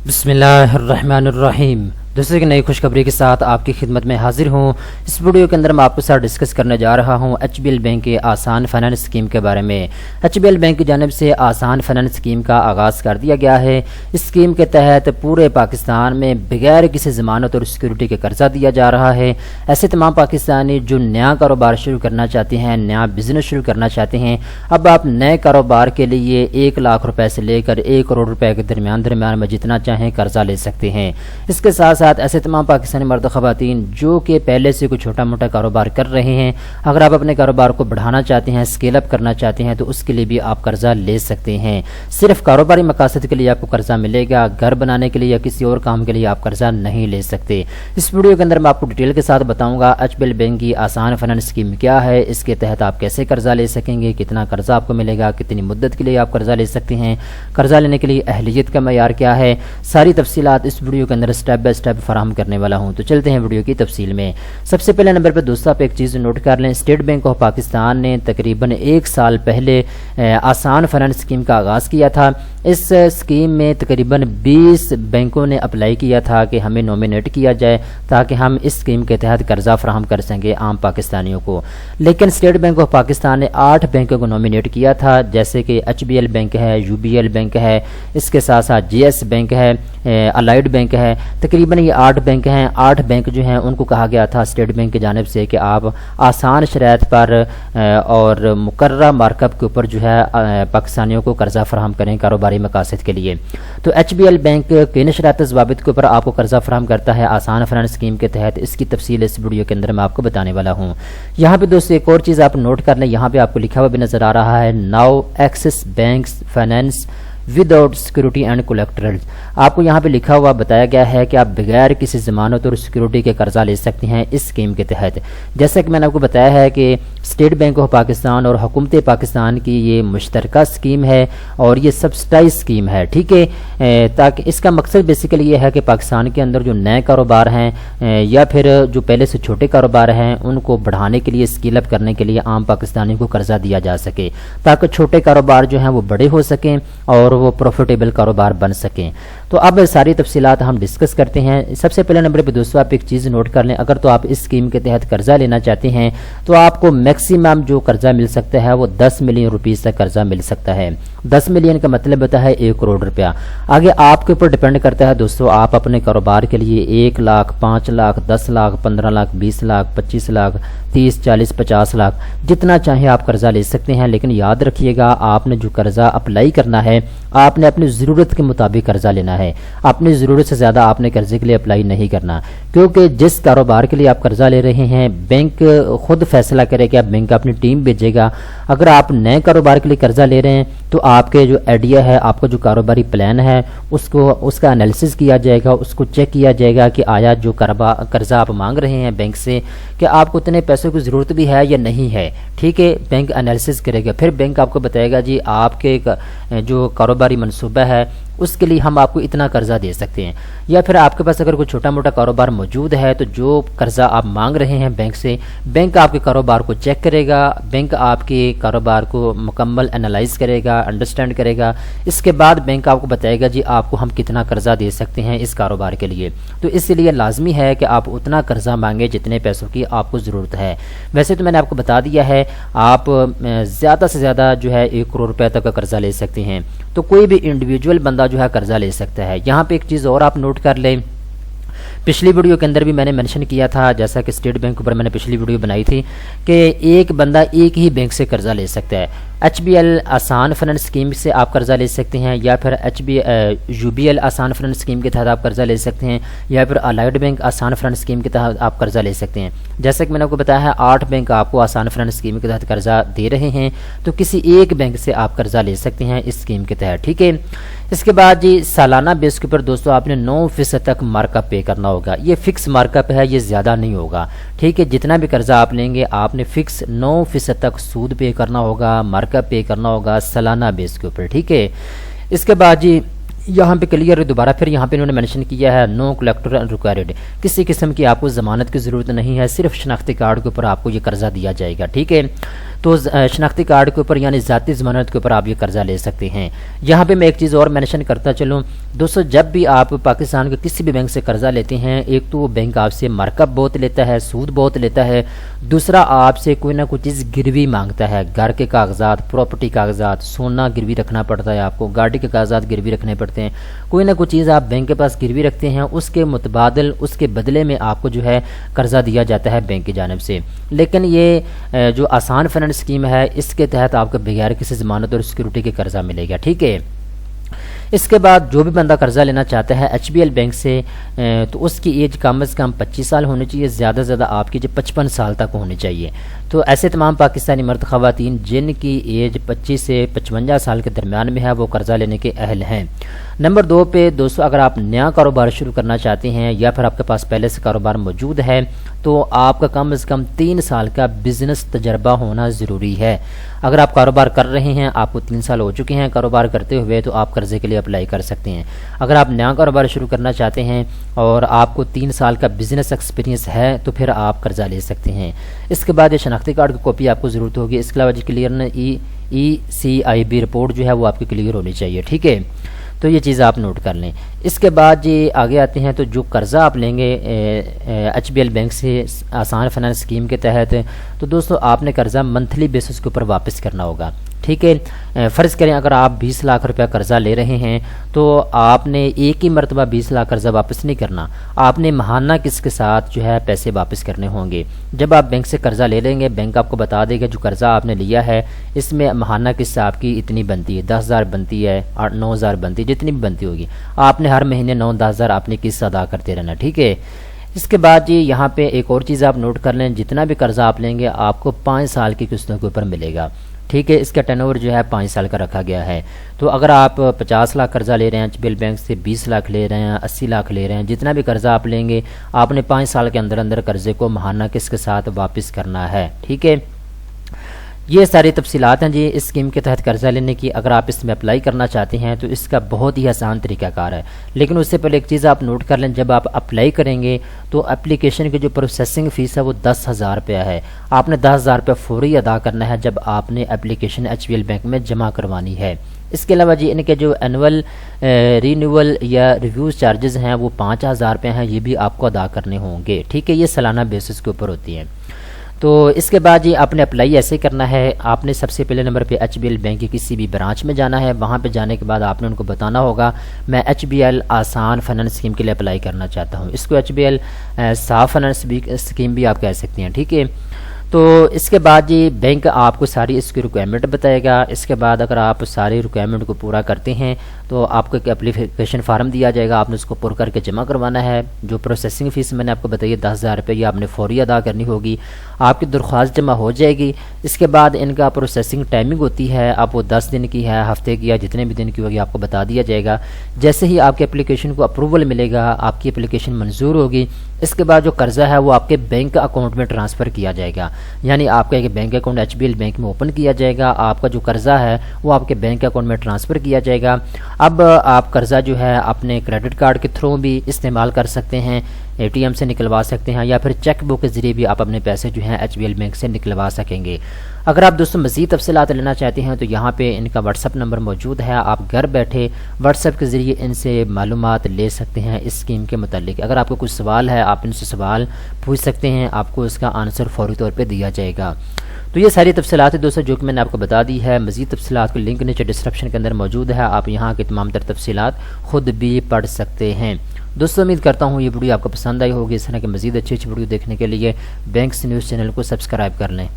بسم اللہ الرحمن الرحیم۔ دوسرے کی نئی خوشخبری کے ساتھ آپ کی خدمت میں حاضر ہوں۔ اس ویڈیو کے اندر میں آپ کے ساتھ ڈسکس کرنے جا رہا ہوں ایچ بی ایل بینک کے آسان فائنانس اسکیم کے بارے میں۔ ایچ بی ایل بینک کی جانب سے آسان فائنانس اسکیم کا آغاز کر دیا گیا ہے۔ اس اسکیم کے تحت پورے پاکستان میں بغیر کسی ضمانت اور سیکورٹی کے قرضہ دیا جا رہا ہے۔ ایسے تمام پاکستانی جو نیا کاروبار شروع کرنا چاہتے ہیں، نیا بزنس شروع کرنا چاہتے ہیں، اب آپ نئے کاروبار کے لیے 1 لاکھ روپے سے لے کر 1 کروڑ روپے کے درمیان میں جتنا چاہیں قرضہ لے سکتے ہیں۔ اس کے ساتھ ساتھ ایسے تمام پاکستانی مرد و خواتین جو کہ پہلے سے کوئی چھوٹا موٹا کاروبار کر رہے ہیں، اگر آپ اپنے کاروبار کو بڑھانا چاہتے ہیں، اسکیل اپ کرنا چاہتے ہیں، تو اس کے لیے بھی آپ قرضہ لے سکتے ہیں۔ صرف کاروباری مقاصد کے لیے آپ کو قرضہ ملے گا، گھر بنانے کے لیے یا کسی اور کام کے لیے آپ قرضہ نہیں لے سکتے۔ اس ویڈیو کے اندر میں آپ کو ڈیٹیل کے ساتھ بتاؤں گا ایچ بی ایل بینک کی آسان فائنانس اسکیم کیا ہے، اس کے تحت آپ کیسے قرضہ لے سکیں گے، کتنا قرضہ آپ کو ملے گا، کتنی مدت کے لیے آپ قرضہ لے سکتے ہیں، قرضہ لینے کے لیے اہلیت کا معیار کیا ہے، ساری تفصیلات اس ویڈیو کے اندر اسٹیپ بائی اسٹیپ فراہم کرنے والا ہوں۔ تو چلتے ہیں ویڈیو کی تفصیل میں۔ سب سے پہلے نمبر پہ دوستو آپ ایک چیز نوٹ کر لیں، اسٹیٹ بینک آف پاکستان نے تقریباً 1 سال پہلے آسان فائنانس اسکیم کا آغاز کیا تھا۔ اس اسکیم میں تقریباً 20 بینکوں نے اپلائی کیا تھا کہ ہمیں نومینیٹ کیا جائے تاکہ ہم اس اسکیم کے تحت قرضہ فراہم کر سکیں عام پاکستانیوں کو، لیکن اسٹیٹ بینک آف پاکستان نے 8 بینکوں کو نومینیٹ کیا تھا، جیسے کہ ایچ بی ایل بینک ہے، یو بی ایل بینک ہے، اس کے ساتھ ساتھ جی ایس بینک ہے، الائیڈ بینک ہے۔ تقریباً یہ 8 بینک ہیں۔ 8 بینک جو ہیں ان کو کہا گیا تھا اسٹیٹ بینک کی جانب سے کہ آپ آسان شرائط پر اور مقررہ مارک اپ کے اوپر جو ہے پاکستانیوں کو قرضہ فراہم کریں کاروباری مقاصد کے لیے۔ تو ایچ بی ایل بینک کن شرائط ضوابط کے اوپر آپ کو قرضہ فراہم کرتا ہے آسان فائنانس اسکیم کے تحت، اس کی تفصیل اس ویڈیو کے اندر میں آپ کو بتانے والا ہوں۔ یہاں پہ دوستو ایک اور چیز آپ نوٹ کر لیں، یہاں پہ آپ کو لکھا ہوا بھی نظر آ رہا ہے، now access banks finance without security and collateral. آپ کو یہاں پہ لکھا ہوا بتایا گیا ہے کہ آپ بغیر کسی ضمانت اور سیکورٹی کے قرضہ لے سکتے ہیں اس اسکیم کے تحت۔ جیسا کہ میں نے آپ کو بتایا ہے کہ اسٹیٹ بینک آف پاکستان اور حکومت پاکستان کی یہ مشترکہ اسکیم ہے اور یہ سبسڈائز اسکیم ہے، ٹھیک ہے، تاکہ اس کا مقصد بیسیکلی یہ ہے کہ پاکستان کے اندر جو نئے کاروبار ہیں یا پھر جو پہلے سے چھوٹے کاروبار ہیں ان کو بڑھانے کے لیے، اسکیل اپ کرنے کے لیے عام پاکستانیوں کو قرضہ دیا جا سکے تاکہ چھوٹے کاروبار جو ہیں وہ بڑے ہو سکیں اور وہ پروفیٹیبل کاروبار بن سکیں۔ تو اب ساری تفصیلات ہم ڈسکس کرتے ہیں۔ سب سے پہلے نمبر پہ دوستو آپ ایک چیز نوٹ کر لیں، اگر تو آپ اس اسکیم کے تحت قرضہ لینا چاہتے ہیں تو آپ کو میکسیمم جو قرضہ مل سکتا ہے وہ 10 ملین روپیز تک قرضہ مل سکتا ہے۔ 10 ملین کا مطلب ہوتا ہے 1 کروڑ روپیہ۔ آگے آپ کے اوپر ڈیپینڈ کرتا ہے دوستو، آپ اپنے کاروبار کے لیے 1 لاکھ، 5 لاکھ، 10 لاکھ، 15 لاکھ، 20 لاکھ، 25 لاکھ، 30، 40، 50 لاکھ جتنا چاہیں آپ قرضہ لے سکتے ہیں، لیکن یاد رکھیے گا آپ نے جو قرضہ اپلائی کرنا ہے آپ نے اپنی ضرورت کے مطابق قرضہ لینا ہے، اپنی ضرورت سے زیادہ آپ نے قرضے کے لیے اپلائی نہیں کرنا، کیونکہ جس کاروبار کے لیے آپ قرضہ لے رہے ہیں بینک خود فیصلہ کرے گا، بینک اپنی ٹیم بھیجے گا۔ اگر آپ نئے کاروبار کے لیے قرضہ لے رہے ہیں تو آپ کے جو آئیڈیا ہے، آپ کا جو کاروباری پلان ہے اس کا انالیسس کیا جائے گا، اس کو چیک کیا جائے گا کہ آیا جو قرضہ آپ مانگ رہے ہیں بینک سے کہ آپ کو اتنے پیسوں کی ضرورت بھی ہے یا نہیں ہے، ٹھیک ہے، بینک انالیسس کرے گا، پھر بینک آپ کو بتائے گا جی آپ کے جو کاروباری منصوبہ ہے اس کے لیے ہم آپ کو اتنا قرضہ دے سکتے ہیں، یا پھر آپ کے پاس اگر کوئی چھوٹا موٹا کاروبار موجود ہے تو جو قرضہ آپ مانگ رہے ہیں بینک سے، بینک آپ کے کاروبار کو چیک کرے گا، بینک آپ کے کاروبار کو مکمل انالائز کرے گا، انڈرسٹینڈ کرے گا، اس کے بعد بینک آپ کو بتائے گا جی آپ کو ہم کتنا قرضہ دے سکتے ہیں اس کاروبار کے لیے۔ تو اس لیے لازمی ہے کہ آپ اتنا قرضہ مانگیں جتنے پیسوں کی آپ کو ضرورت ہے۔ ویسے تو میں نے آپ کو بتا دیا ہے آپ زیادہ سے زیادہ جو ہے 1 کروڑ روپے تک کا قرضہ لے سکتے ہیں، تو کوئی بھی انڈیویجول بندہ جو ہے قرضہ لے سکتا ہے۔ یہاں پہ ایک چیز اور آپ نوٹ کر لیں، پچھلی ویڈیو کے اندر بھی میں نے منشن کیا تھا، جیسا کہ اسٹیٹ بینک پر میں نے پچھلی ویڈیو بنائی تھی کہ ایک بندہ ایک ہی بینک سے قرضہ لے سکتا ہے۔ ایچ بی ایل آسان فائنانس اسکیم سے آپ قرضہ لے سکتے ہیں، یا پھر یو بی ایل آسان فائنانس اسکیم کے تحت آپ قرضہ لے سکتے ہیں، یا پھر الائیڈ بینک آسان فائنانس اسکیم کے تحت آپ قرضہ لے سکتے ہیں۔ جیسا کہ میں نے آپ کو بتایا ہے 8 بینک آپ کو آسان فائنانس اسکیم کے تحت قرضہ دے رہے ہیں، تو کسی ایک بینک سے آپ قرضہ لے سکتے ہیں اس اسکیم کے تحت، ٹھیک ہے۔ اس کے بعد جی سالانہ بیس کے اوپر دوستو آپ نے 9% تک مارک اپ پے کرنا ہوگا، یہ فکس مارک اپ ہے، یہ زیادہ نہیں ہوگا، ٹھیک ہے۔ جتنا بھی قرضہ آپ لیں گے آپ نے فکس 9% تک سود پے کرنا ہوگا، مارک اپ پے کرنا ہوگا سالانہ بیس کے اوپر، ٹھیک ہے۔ اس کے بعد جی یہاں پہ کلیئر دوبارہ پھر یہاں پہ انہوں نے مینشن کیا ہے نو کلیکٹر ریکوائرڈ، کسی قسم کی آپ کو ضمانت کی ضرورت نہیں ہے، صرف شناختی کارڈ کے اوپر آپ کو یہ قرضہ دیا جائے گا، ٹھیک ہے۔ تو شناختی کارڈ کے اوپر یعنی ذاتی ضمانت کے اوپر آپ یہ قرضہ لے سکتے ہیں۔ یہاں پہ میں ایک چیز اور مینشن کرتا چلوں دوستو، جب بھی آپ پاکستان کے کسی بھی بینک سے قرضہ لیتے ہیں، ایک تو وہ بینک آپ سے مرکب بہت لیتا ہے، سود بہت لیتا ہے، دوسرا آپ سے کوئی نہ کوئی چیز گروی مانگتا ہے، گھر کے کاغذات، پراپرٹی کاغذات، سونا گروی رکھنا پڑتا ہے، آپ کو گاڑی کے کاغذات گروی رکھنے پڑتے ہیں، کوئی نہ کوئی چیز آپ بینک کے پاس گروی رکھتے ہیں، اس کے متبادل اس کے بدلے میں آپ کو جو ہے قرضہ دیا جاتا ہے بینک کی جانب سے۔ لیکن یہ جو آسان فائنانس اسکیم ہے، اس کے تحت آپ کو بغیر کسی ضمانت اور سیکورٹی کے قرضہ ملے گا، ٹھیک ہے۔ اس کے بعد جو بھی بندہ قرضہ لینا چاہتا ہے ایچ بی ایل بینک سے، تو اس کی ایج کم از کم 25 سال ہونی چاہیے، زیادہ سے زیادہ آپ کی جو 55 سال تک ہونی چاہیے۔ تو ایسے تمام پاکستانی مرد خواتین جن کی ایج 25 سے 55 سال کے درمیان میں ہے وہ قرضہ لینے کے اہل ہیں۔ نمبر 2 پہ دوستو، اگر آپ نیا کاروبار شروع کرنا چاہتے ہیں یا پھر آپ کے پاس پہلے سے کاروبار موجود ہے تو آپ کا کم از کم 3 سال کا بزنس تجربہ ہونا ضروری ہے۔ اگر آپ کاروبار کر رہے ہیں، آپ کو 3 سال ہو چکے ہیں کاروبار کرتے ہوئے، تو آپ قرضے کے لیے اپلائی کر سکتے ہیں۔ اگر آپ نیا کاروبار شروع کرنا چاہتے ہیں اور آپ کو 3 سال کا بزنس ایکسپیرینس ہے تو پھر آپ قرضہ لے سکتے ہیں۔ اس کے بعد یہ شناختی کارڈ کی کاپی آپ کو ضرورت ہوگی، اس کے علاوہ جو کلیئر ECIB رپورٹ جو ہے وہ آپ کی کلیئر ہونی چاہیے، ٹھیک ہے۔ تو یہ چیز آپ نوٹ کر لیں۔ اس کے بعد یہ آگے آتے ہیں، تو جو قرضہ آپ لیں گے ایچ بی ایل بینک سے آسان فائنانس اسکیم کے تحت، تو دوستو آپ نے قرضہ منتھلی بیسس کے اوپر واپس کرنا ہوگا، ٹھیک ہے۔ فرض کریں اگر آپ 20 لاکھ روپیہ قرضہ لے رہے ہیں تو آپ نے ایک ہی مرتبہ 20 لاکھ قرضہ واپس نہیں کرنا، آپ نے ماہانہ قسط کے ساتھ جو ہے پیسے واپس کرنے ہوں گے۔ جب آپ بینک سے قرضہ لے لیں گے، بینک آپ کو بتا دے گا جو قرضہ آپ نے لیا ہے اس میں ماہانہ قسط آپ کی اتنی بنتی ہے، 10,000 بنتی ہے، 9,000 بنتی ہے، جتنی بھی بنتی ہوگی، آپ نے ہر مہینے 9-10,000 اپنی قسط ادا کرتے رہنا، ٹھیک ہے۔ اس کے بعد یہاں پہ ایک اور چیز آپ نوٹ کر لیں، جتنا بھی قرضہ آپ لیں گے آپ کو 5 سال کی قسطوں کے اوپر ملے گا، ٹھیک ہے۔ اس کا ٹرن اوور جو ہے 5 سال کا رکھا گیا ہے۔ تو اگر آپ 50 لاکھ قرضہ لے رہے ہیں ایچ بی ایل بینک سے، 20 لاکھ لے رہے ہیں، 80 لاکھ لے رہے ہیں، جتنا بھی قرضہ آپ لیں گے آپ نے 5 سال کے اندر اندر قرضے کو ماہانہ قسط کے ساتھ واپس کرنا ہے، ٹھیک ہے۔ یہ ساری تفصیلات ہیں جی اس اسکیم کے تحت قرضہ لینے کی۔ اگر آپ اس میں اپلائی کرنا چاہتے ہیں تو اس کا بہت ہی آسان طریقہ کار ہے، لیکن اس سے پہلے ایک چیز آپ نوٹ کر لیں، جب آپ اپلائی کریں گے تو اپلیکیشن کی جو پروسیسنگ فیس ہے وہ 10,000 روپیہ ہے، آپ نے 10,000 روپیہ فوری ادا کرنا ہے جب آپ نے اپلیکیشن ایچ بی ایل بینک میں جمع کروانی ہے۔ اس کے علاوہ جی ان کے جو اینول رینیول یا ریویوز چارجز ہیں وہ 5,000 روپے ہیں، یہ بھی آپ کو ادا کرنے ہوں گے، ٹھیک ہے۔ یہ سالانہ بیسس کے اوپر ہوتی ہیں۔ تو اس کے بعد آپ نے اپلائی ایسے کرنا ہے، آپ نے سب سے پہلے نمبر پہ ایچ بی ایل بینک کی کسی بھی برانچ میں جانا ہے، وہاں پہ جانے کے بعد آپ نے ان کو بتانا ہوگا میں ایچ بی ایل آسان فائنانس اسکیم کے لیے اپلائی کرنا چاہتا ہوں، اس کو ایچ بی ایل صاف فائنانس اسکیم بھی آپ کہہ سکتے ہیں، ٹھیک ہے۔ تو اس کے بعد بینک آپ کو ساری اس کی ریکوائرمنٹ بتائے گا۔ اس کے بعد اگر آپ ساری ریکوائرمنٹ کو پورا کرتے ہیں تو آپ کو ایک اپلیکیشن فارم دیا جائے گا، آپ نے اس کو پر کر کے جمع کروانا ہے۔ جو پروسیسنگ فیس میں نے آپ کو بتائی 10,000 روپے، یہ آپ نے فوری ادا کرنی ہوگی، آپ کی درخواست جمع ہو جائے گی۔ اس کے بعد ان کا پروسیسنگ ٹائمنگ ہوتی ہے، آپ وہ 10 دن کی ہے، ہفتے کی ہے، جتنے بھی دن کی ہوگی آپ کو بتا دیا جائے گا۔ جیسے ہی آپ کی اپلیکیشن کو اپروول ملے گا، آپ کی اپلیکیشن منظور ہوگی، اس کے بعد جو قرضہ ہے وہ آپ کے بینک اکاؤنٹ میں ٹرانسفر کیا جائے گا، یعنی آپ کا ایک bank account H B L bank میں اوپن کیا جائے گا، آپ کا جو قرضہ ہے وہ آپ کے بینک اکاؤنٹ میں ٹرانسفر کیا جائے گا۔ اب آپ قرضہ جو ہے اپنے کریڈٹ کارڈ کے تھرو بھی استعمال کر سکتے ہیں، اے ٹی ایم سے نکلوا سکتے ہیں، یا پھر چیک بک کے ذریعے بھی آپ اپنے پیسے جو ہیں ایچ بی ایل بینک سے نکلوا سکیں گے۔ اگر آپ دوستوں مزید تفصیلات لینا چاہتے ہیں تو یہاں پہ ان کا واٹس ایپ نمبر موجود ہے، آپ گھر بیٹھے واٹس ایپ کے ذریعے ان سے معلومات لے سکتے ہیں اس اسکیم کے متعلق۔ اگر آپ کو کچھ سوال ہے آپ ان سے سوال پوچھ سکتے ہیں، آپ کو اس کا آنسر فوری طور پہ دیا جائے گا۔ تو یہ ساری تفصیلات دوستوں جو کہ میں نے آپ کو بتا دی ہے، مزید تفصیلات کا لنک نیچے ڈسکرپشن کے اندر موجود ہے، آپ یہاں کی تمام تر تفصیلات خود بھی پڑھ سکتے ہیں۔ دوستوں امید کرتا ہوں یہ ویڈیو آپ کو پسند آئی ہوگی، اس طرح کے مزید اچھی ویڈیو دیکھنے کے لیے بینکس نیوز چینل کو سبسکرائب کر لیں۔